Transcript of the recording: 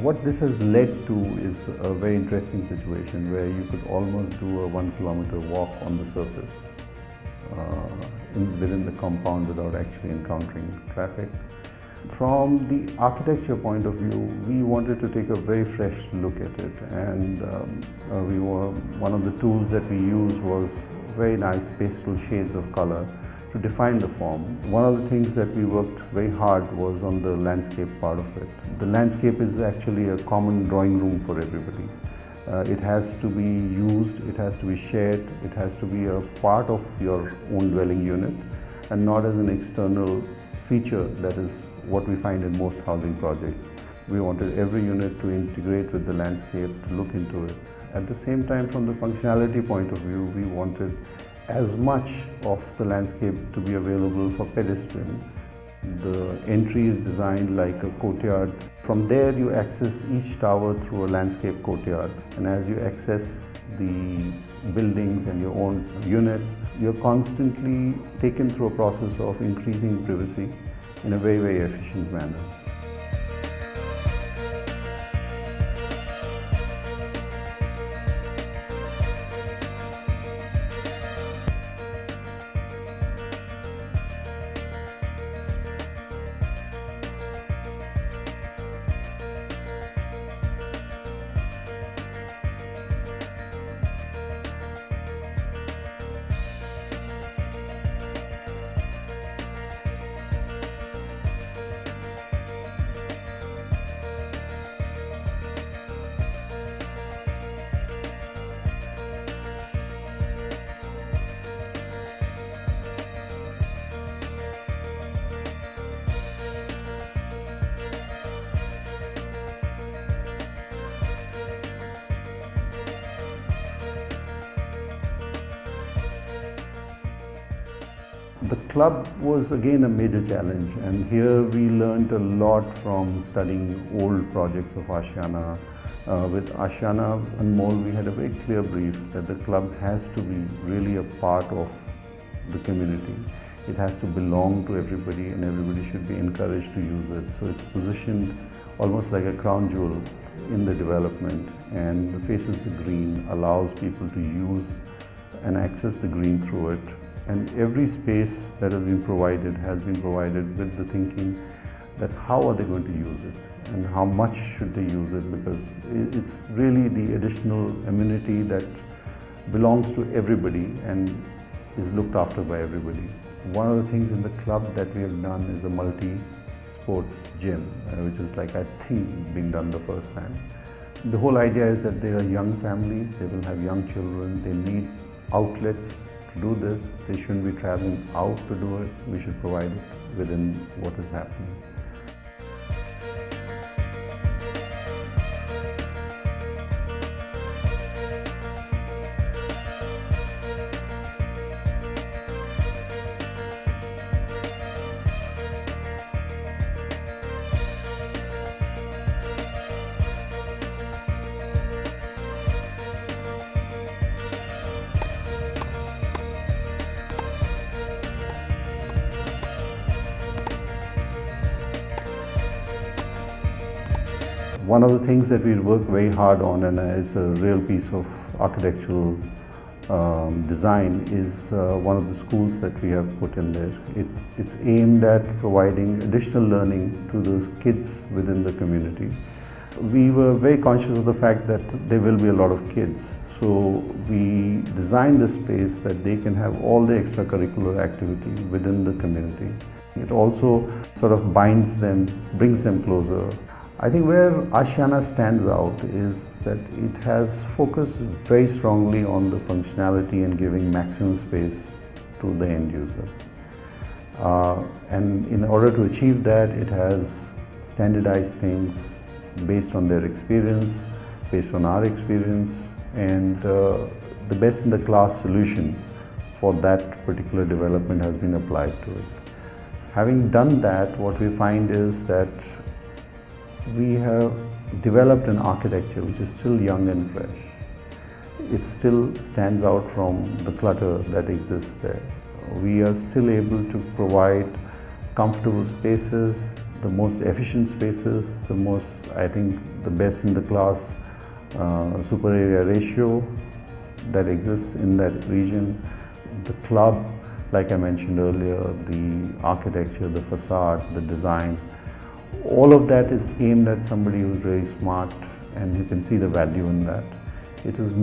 What this has led to is a very interesting situation where you could almost do a 1 kilometer walk on the surface within the compound without actually encountering traffic. From the architecture point of view, we wanted to take a very fresh look at it, and one of the tools that we used was very nice pastel shades of color to define the form. One of the things that we worked very hard was on the landscape part of it. The landscape is actually a common drawing room for everybody. It has to be used, it has to be shared, it has to be a part of your own dwelling unit and not as an external feature that is what we find in most housing projects. We wanted every unit to integrate with the landscape, to look into it. At the same time, from the functionality point of view, we wanted as much of the landscape to be available for pedestrian. The entry is designed like a courtyard. From there you access each tower through a landscape courtyard, and as you access the buildings and your own units, you're constantly taken through a process of increasing privacy in a very, very efficient manner. The club was again a major challenge, and here we learned a lot from studying old projects of Ashiana. With Ashiana Anmol, we had a very clear brief that the club has to be really a part of the community. It has to belong to everybody, and everybody should be encouraged to use it. So it's positioned almost like a crown jewel in the development, and faces the green, allows people to use and access the green through it. And every space that has been provided with the thinking that how are they going to use it and how much should they use it, because it's really the additional amenity that belongs to everybody and is looked after by everybody. One of the things in the club that we have done is a multi-sports gym, which is like, I think, being done the first time. The whole idea is that they are young families, they will have young children, they need outlets to do this. They shouldn't be traveling out to do it. We should provide it within what is happening. One of the things that we work very hard on, and it's a real piece of architectural design, is one of the schools that we have put in there. It's aimed at providing additional learning to those kids within the community. We were very conscious of the fact that there will be a lot of kids, so we designed the space that they can have all the extracurricular activity within the community. It also sort of binds them, brings them closer. I think where Ashiana stands out is that it has focused very strongly on the functionality and giving maximum space to the end user. And in order to achieve that, it has standardized things based on their experience, based on our experience, and the best in the class solution for that particular development has been applied to it. Having done that, what we find is that we have developed an architecture which is still young and fresh. It still stands out from the clutter that exists there. We are still able to provide comfortable spaces, the most efficient spaces, the most, I think, the best in the class super area ratio that exists in that region. The club, like I mentioned earlier, the architecture, the facade, the design, all of that is aimed at somebody who's very smart, and you can see the value in that. It is